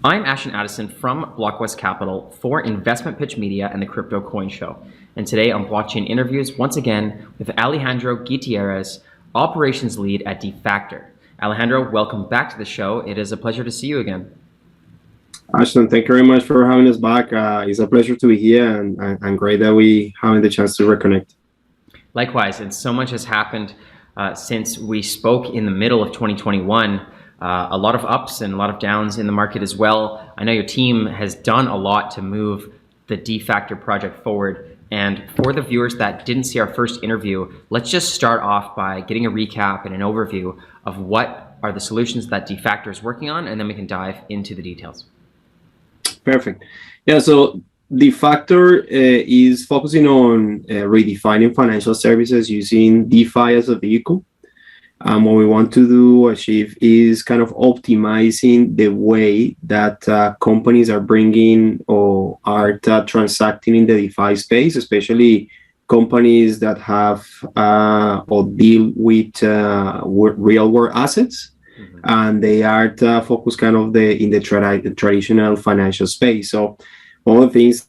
I'm Ashton Addison from Blockwest Capital for Investment Pitch Media and the Crypto Coin Show. And today on Blockchain Interviews, once again with Alejandro Gutierrez, Operations Lead at DeFactor. Alejandro, welcome back to the show. It is a pleasure to see you again. Ashton, thank you very much for having us back. It's a pleasure to be here, and great that we having the chance to reconnect. Likewise, and so much has happened since we spoke in the middle of 2021. A lot of ups and a lot of downs in the market as well. I know your team has done a lot to move the DeFactor project forward. And for the viewers that didn't see our first interview, let's just start off by getting a recap and an overview of what are the solutions that DeFactor is working on, and then we can dive into the details. Perfect. Yeah, so DeFactor is focusing on redefining financial services using DeFi as a vehicle. What we want to achieve is kind of optimizing the way that companies are bringing or are transacting in the DeFi space, especially companies that have or deal with real world assets. Mm-hmm. And they are focused kind of in the traditional financial space. So one of the things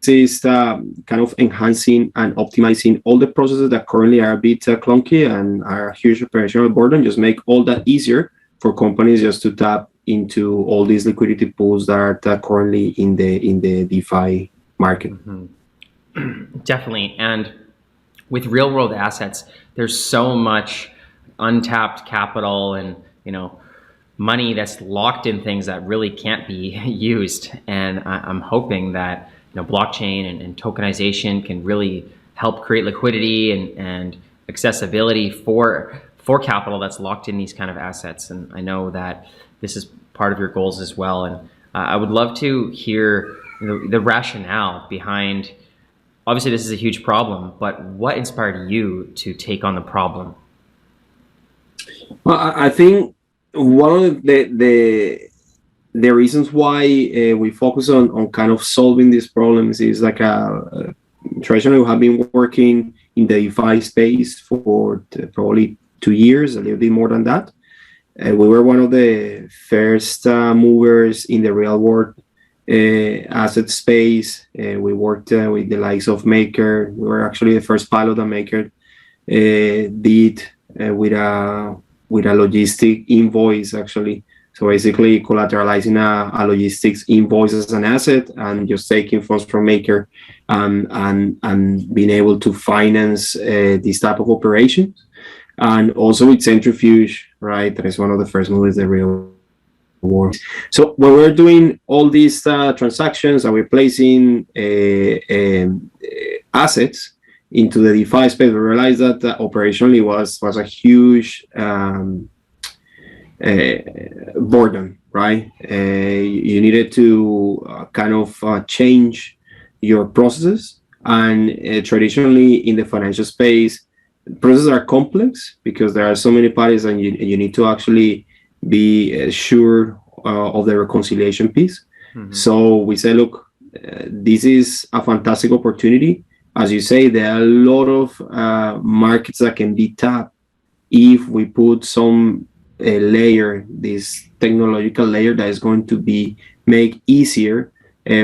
is kind of enhancing and optimizing all the processes that currently are a bit clunky and are a huge operational burden. Just make all that easier for companies just to tap into all these liquidity pools that are currently in the DeFi market. Mm-hmm. Definitely. And with real world assets, there's so much untapped capital and money that's locked in things that really can't be used. And I'm hoping that blockchain and tokenization can really help create liquidity and accessibility for capital that's locked in these kind of assets. And I know that this is part of your goals as well. And I would love to hear the rationale behind, obviously this is a huge problem, but what inspired you to take on the problem? Well, I think one of the reasons why we focus on kind of solving these problems is like traditionally we have been working in the DeFi space for probably 2 years, a little bit more than that. We were one of the first movers in the real world asset space. We worked with the likes of Maker. We were actually the first pilot that Maker did with a logistic invoice actually. So basically collateralizing a logistics invoice as an asset and just taking funds from Maker and being able to finance this type of operations. And also with Centrifuge, right? That is one of the first movies in the real world. So when we're doing all these transactions and we're placing assets into the DeFi space, we realized that operationally was a huge burden, right? You needed to kind of change your processes, and traditionally in the financial space, processes are complex because there are so many parties, and you need to actually be sure of the reconciliation piece. Mm-hmm. So we say, look, this is a fantastic opportunity. As you say, there are a lot of markets that can be tapped if we put some layer, this technological layer that is going to be make easier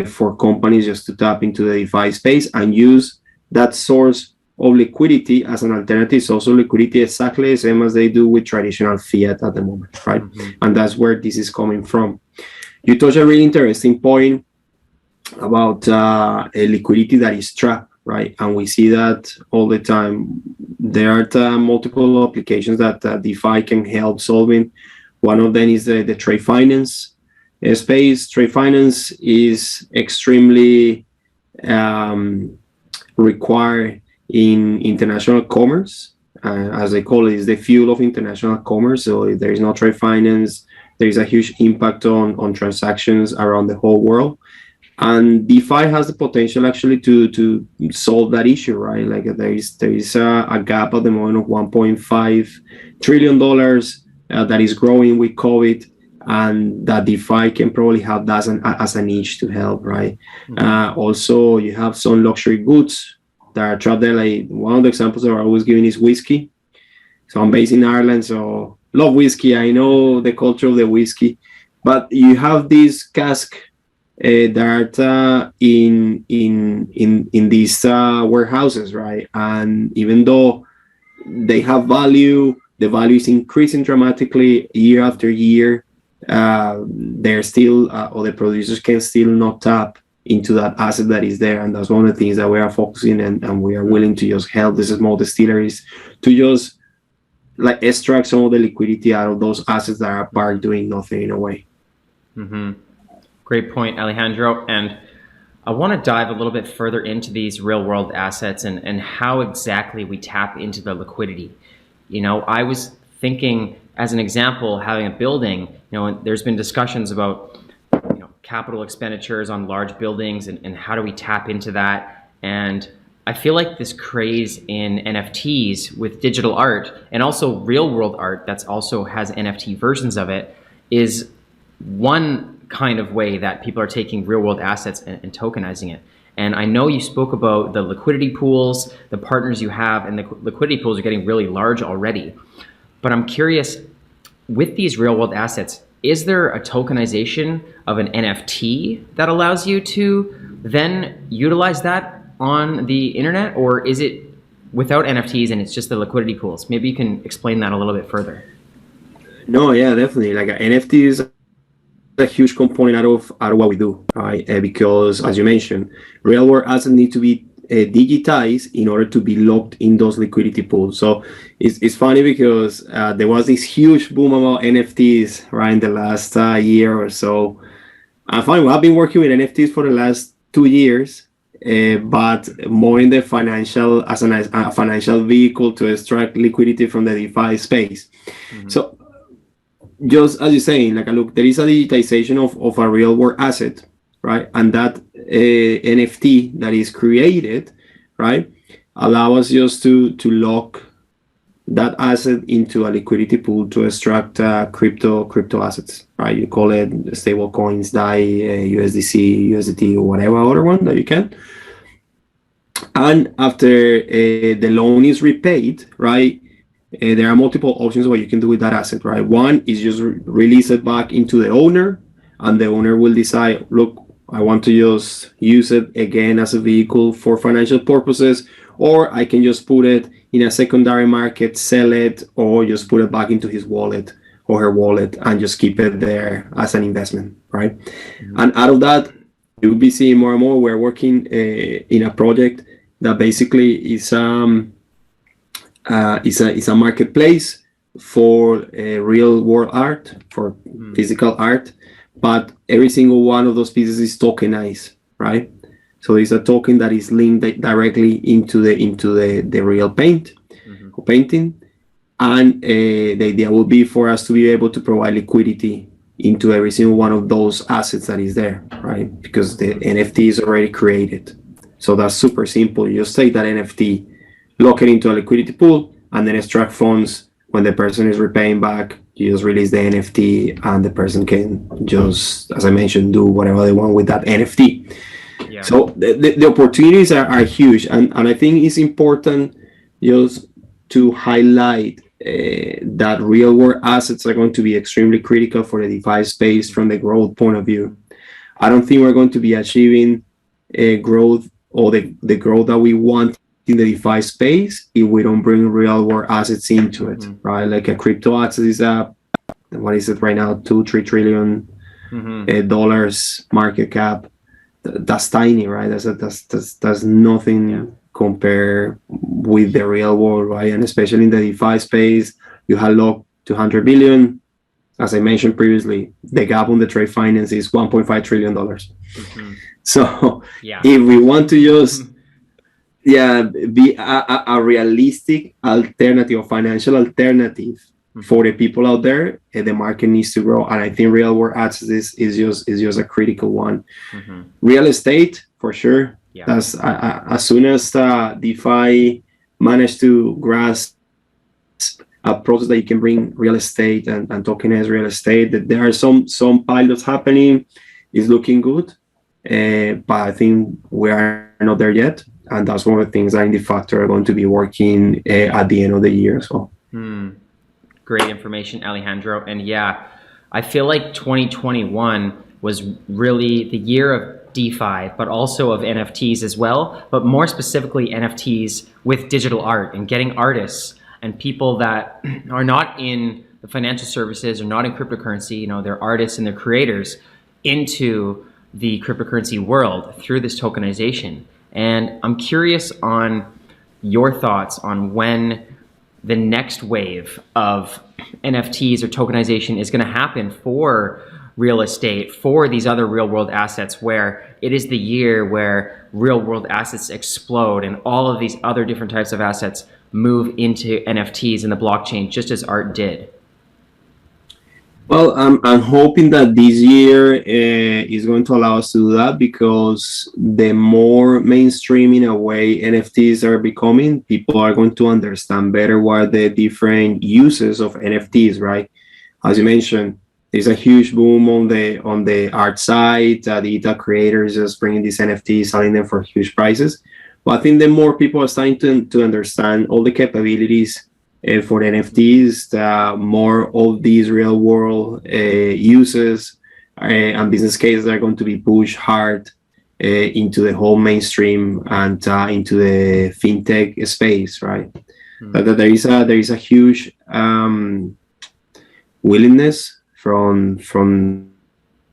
for companies just to tap into the DeFi space and use that source of liquidity as an alternative. So also liquidity exactly the same as they do with traditional fiat at the moment, right? Mm-hmm. And that's where this is coming from. You touched a really interesting point about a liquidity that is trapped, right? And we see that all the time. There are multiple applications that DeFi can help solving. One of them is the trade finance space. Trade finance is extremely required in international commerce. As they call it, is the fuel of international commerce. So if there is no trade finance, there is a huge impact on transactions around the whole world. And DeFi has the potential actually to solve that issue, right? Like there is a gap at the moment of $1.5 trillion that is growing with COVID, and that DeFi can probably have that as a niche to help, right? Mm-hmm. Also, you have some luxury goods that are trapped there. Like one of the examples that I'm always giving is whiskey. So I'm based in Ireland, so love whiskey. I know the culture of the whiskey. but you have this cask that in these warehouses, right? And even though they have value, the value is increasing dramatically year after year. They're still, or the producers can still not tap into that asset that is there, and that's one of the things that we are focusing and we are willing to just help the small distilleries to just like extract some of the liquidity out of those assets that are parked doing nothing in a way. Mm-hmm. Great point, Alejandro. And I want to dive a little bit further into these real world assets and how exactly we tap into the liquidity. You know, I was thinking as an example, having a building, you know, there's been discussions about, you know, capital expenditures on large buildings and how do we tap into that. And I feel like this craze in NFTs with digital art and also real world art that's also has NFT versions of it is one kind of way that people are taking real world assets and tokenizing it. And I know you spoke about the liquidity pools, the partners you have, and the liquidity pools are getting really large already. But I'm curious, with these real world assets, is there a tokenization of an NFT that allows you to then utilize that on the internet? Or is it without NFTs and it's just the liquidity pools? Maybe you can explain that a little bit further. No, yeah, definitely. Like NFTs a huge component out of what we do, right? Because as you mentioned, real world assets need to be digitized in order to be locked in those liquidity pools. So it's funny because there was this huge boom about NFTs right in the last year or so. I find I've been working with NFTs for the last 2 years, but more in the financial as a financial vehicle to extract liquidity from the DeFi space. Mm-hmm. So just as you're saying, like, look, there is a digitization of a real world asset, right? And that NFT that is created, right, allow us just to lock that asset into a liquidity pool to extract crypto assets, right? You call it stable coins, DAI, USDC, USDT, or whatever other one that you can. And after the loan is repaid, right, there are multiple options what you can do with that asset, right? One is just release it back into the owner, and the owner will decide, look, I want to just use it again as a vehicle for financial purposes, or I can just put it in a secondary market, sell it, or just put it back into his wallet or her wallet and just keep it there as an investment, right? Mm-hmm. And out of that, you'll be seeing more and more. We're working in a project that basically is a marketplace for real world art, for physical art, but every single one of those pieces is tokenized, right? So it's a token that is linked directly into the real painting, and the idea will be for us to be able to provide liquidity into every single one of those assets that is there, right? Because the NFT is already created. So that's super simple. You just take that NFT, lock it into a liquidity pool, and then extract funds when the person is repaying back. You just release the NFT, and the person can just, as I mentioned, do whatever they want with that NFT. Yeah. So the opportunities are huge, and I think it's important just to highlight that real world assets are going to be extremely critical for the DeFi space from the growth point of view. I don't think we're going to be achieving growth or the growth that we want in the DeFi space if we don't bring real world assets into it, right? Like a crypto asset is what is it right now, $2-3 trillion dollars market cap. That's tiny, right? That's nothing compared with the real world, right? And especially in the DeFi space, you have locked 200 billion. As I mentioned previously, the gap on the trade finance is $1.5 trillion. So if we want to just be a realistic alternative, a financial alternative for the people out there, the market needs to grow, and I think real world assets is just a critical one. Real estate, for sure. That's as soon as DeFi managed to grasp a process that you can bring real estate and tokenize real estate, that there are some pilots happening. It's looking good, but I think we are not there yet, and that's one of the things that in DeFactor are going to be working at the end of the year as well. Great information, Alejandro. And I I feel like 2021 was really the year of DeFi, but also of NFTs as well, but more specifically NFTs with digital art and getting artists and people that are not in the financial services or not in cryptocurrency, you know, they're artists and they're creators into the cryptocurrency world through this tokenization. And I'm curious on your thoughts on when the next wave of NFTs or tokenization is going to happen for real estate, for these other real world assets, where it is the year where real world assets explode and all of these other different types of assets move into NFTs in the blockchain, just as art did. Well, I'm hoping that this year is going to allow us to do that, because the more mainstream in a way NFTs are becoming, people are going to understand better what are the different uses of NFTs, right? As you mentioned, there's a huge boom on the art side, digital creators just bringing these NFTs, selling them for huge prices. But I think the more people are starting to understand all the capabilities for NFTs, more of these real world uses and business cases are going to be pushed hard into the whole mainstream and into the fintech space, right? But there is a huge willingness from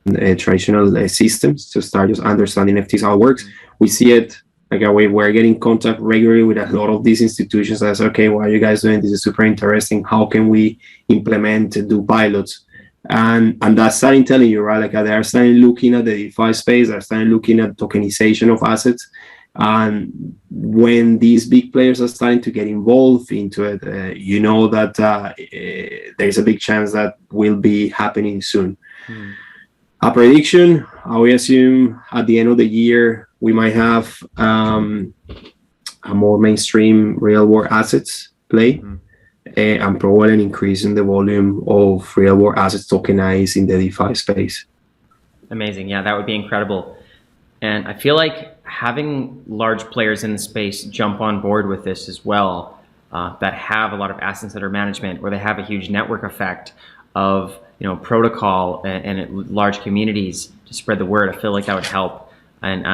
traditional systems to start just understanding NFTs, how it works. We see it. Like we're getting in contact regularly with a lot of these institutions that say, okay, what are you guys doing? This is super interesting. How can we implement, do pilots? And that's starting telling you, right? Like they're starting looking at the DeFi space, they're starting looking at tokenization of assets. And when these big players are starting to get involved into it, you know that there's a big chance that will be happening soon. A prediction, we assume at the end of the year, we might have a more mainstream real world assets play and probably an increase in the volume of real world assets tokenized in the DeFi space. Amazing. Yeah, that would be incredible. And I feel like having large players in the space jump on board with this as well, that have a lot of assets under management, where they have a huge network effect of, you know, protocol and large communities to spread the word. I feel like that would help. And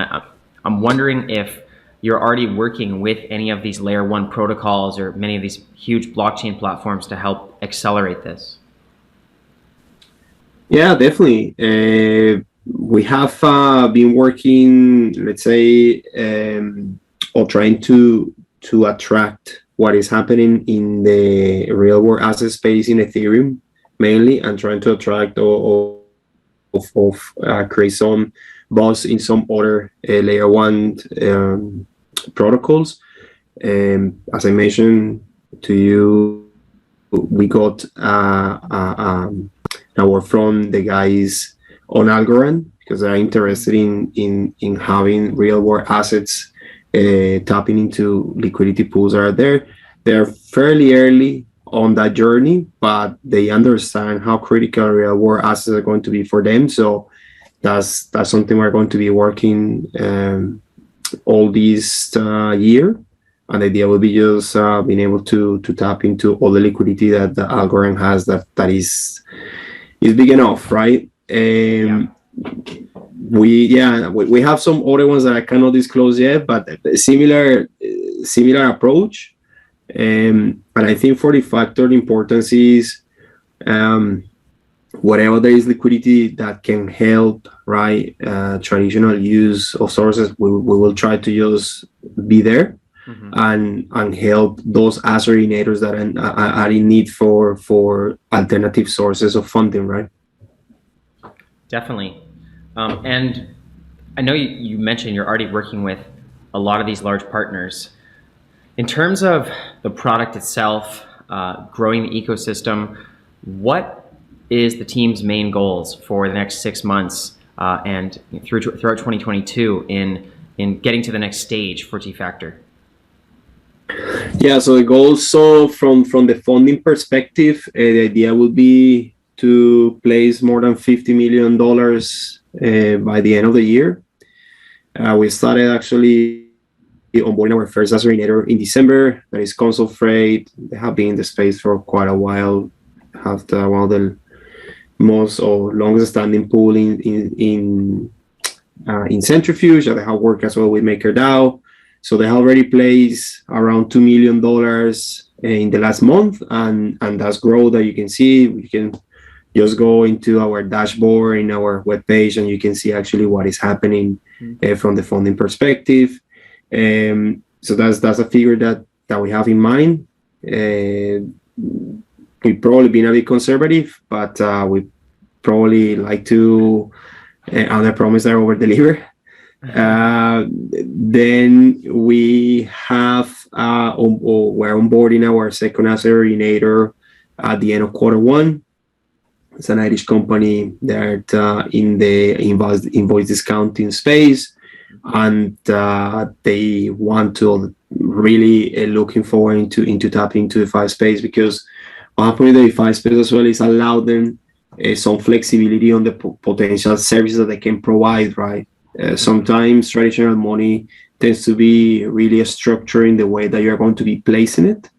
I'm wondering if you're already working with any of these layer one protocols or many of these huge blockchain platforms to help accelerate this. Yeah, definitely. We have been working, let's say, or trying to attract what is happening in the real world asset space in Ethereum mainly, and trying to attract or create some buzz in some other layer one protocols. As I mentioned to you, we got our from the guys on Algorand, because they're interested in having real world assets tapping into liquidity pools that are there. They're fairly early on that journey, but they understand how critical real world assets are going to be for them. So that's something we're going to be working all this year. And the idea will be just being able to tap into all the liquidity that the Algorand has that is big enough, right? We have some other ones that I cannot disclose yet, but a similar approach. And I think for DeFactor, the importance is whatever there is liquidity that can help, right? Traditional use of sources, we will try to just be there and help those asset originators that are in need for alternative sources of funding, right? Definitely. And I know you mentioned you're already working with a lot of these large partners. In terms of the product itself, growing the ecosystem, what is the team's main goals for the next 6 months and throughout 2022 in getting to the next stage for DeFactor? Yeah, so the goals, so from the funding perspective, the idea would be to place more than $50 million by the end of the year. We started actually onboarding our first asset originator in December. That is Console Freight. They have been in the space for quite a while. Have one of the most or longest standing pool in Centrifuge, and they have worked as well with MakerDAO. So they already placed around $2 million in the last month, and that's growth that you can see. We can just go into our dashboard in our webpage, and you can see actually what is happening from the funding perspective. So that's a figure that we have in mind. We've probably been a bit conservative, but we probably like to under promise and over deliver. Then we have we're onboarding our second asset originator at the end of Q1. It's an Irish company that in the invoice discounting space, and they want to really looking forward into tapping into the DeFi space, because what happened with the DeFi space as well is allow them some flexibility on the potential services that they can provide, right? Sometimes traditional money tends to be really structured in the way that you're going to be placing it.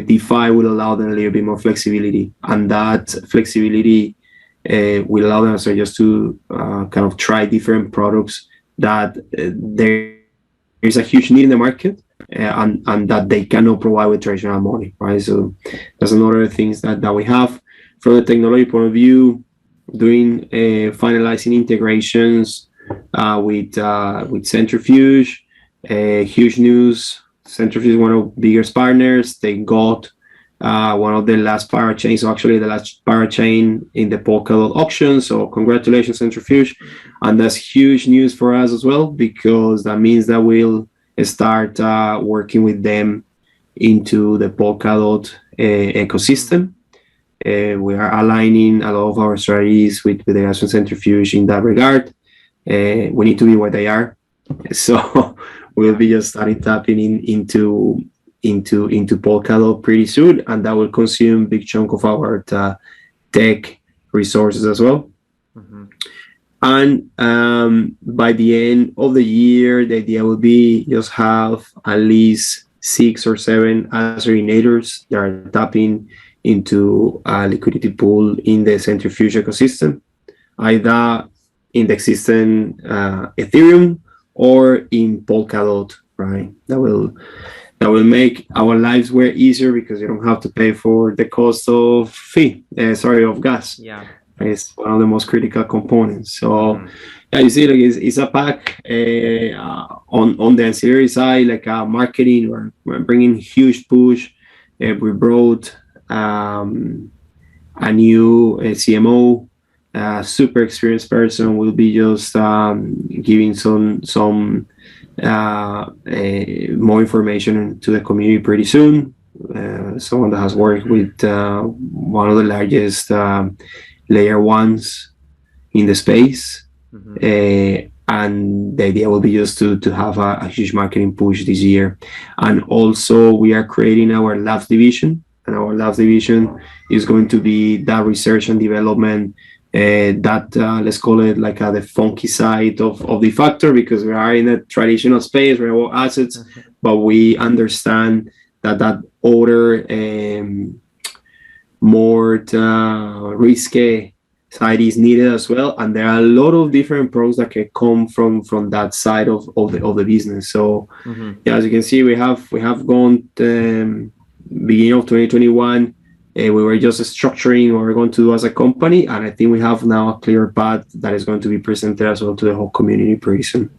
DeFi will allow them a little bit more flexibility, and that flexibility will allow them also just to kind of try different products that there is a huge need in the market, and that they cannot provide with traditional money, right? So that's another things that we have from the technology point of view, doing finalizing integrations with Centrifuge. Huge news. Centrifuge is one of the biggest partners. They got one of the last parachains, so actually the last parachain in the Polkadot auction. So congratulations, Centrifuge. And that's huge news for us as well, because that means that we'll start working with them into the Polkadot ecosystem. We are aligning a lot of our strategies with the Ashton Centrifuge in that regard. We need to be where they are. So we'll be just starting tapping into Polkadot pretty soon, and that will consume a big chunk of our tech resources as well. Mm-hmm. And by the end of the year, the idea will be just have at least 6 or 7 asset originators that are tapping into a liquidity pool in the Centrifuge ecosystem, either in the existing Ethereum or in Polkadot, right? That will make our lives way easier, because you don't have to pay for the cost of gas. Yeah, it's one of the most critical components. So yeah, you see, like it's a pack on the ancillary side, like marketing. We're bringing huge push. We brought a new CMO. Super experienced person will be just giving some more information to the community pretty soon. Someone that has worked with one of the largest layer ones in the space. Mm-hmm. And the idea will be just to have a huge marketing push this year. And also we are creating our labs division, and our labs division is going to be that research and development, let's call it like the funky side of DeFactor, because we are in a traditional space, we're all assets, mm-hmm. but we understand that other more risky side is needed as well, and there are a lot of different pros that can come from that side of the business. So mm-hmm. yeah, as you can see, we have gone beginning of 2021. We were just structuring what we're going to do as a company, and I think we have now a clear path that is going to be presented as well to the whole community pretty soon.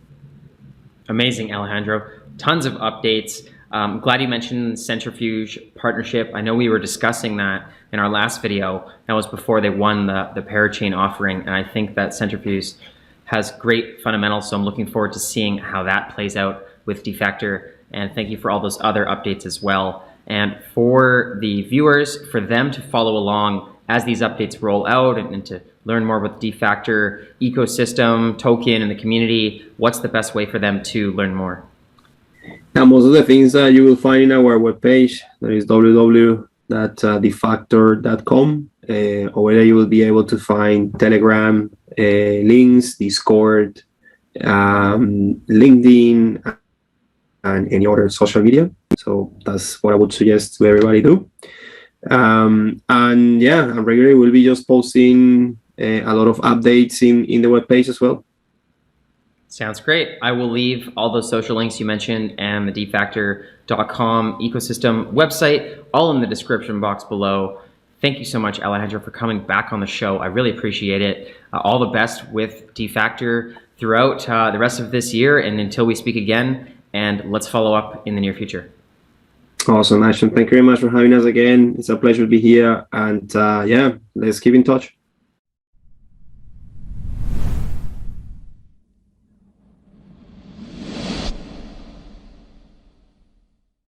Amazing, Alejandro. Tons of updates. Glad you mentioned Centrifuge partnership. I know we were discussing that in our last video. That was before they won the parachain offering, and I think that Centrifuge has great fundamentals, so I'm looking forward to seeing how that plays out with DeFactor, and thank you for all those other updates as well. And for the viewers, for them to follow along as these updates roll out and to learn more about the DeFactor ecosystem, token, and the community, what's the best way for them to learn more? Now, most of the things that you will find in our webpage, that is www.defactor.com. Over there you will be able to find Telegram links, Discord, LinkedIn, and any other social media. So that's what I would suggest to everybody do. And yeah, and regularly we'll be just posting a lot of updates in the webpage as well. Sounds great. I will leave all those social links you mentioned and the DeFactor.com ecosystem website all in the description box below. Thank you so much, Alejandro, for coming back on the show. I really appreciate it. All the best with DeFactor throughout the rest of this year and until we speak again. And let's follow up in the near future. Awesome, Ashton. Thank you very much for having us again. It's a pleasure to be here. And yeah, let's keep in touch.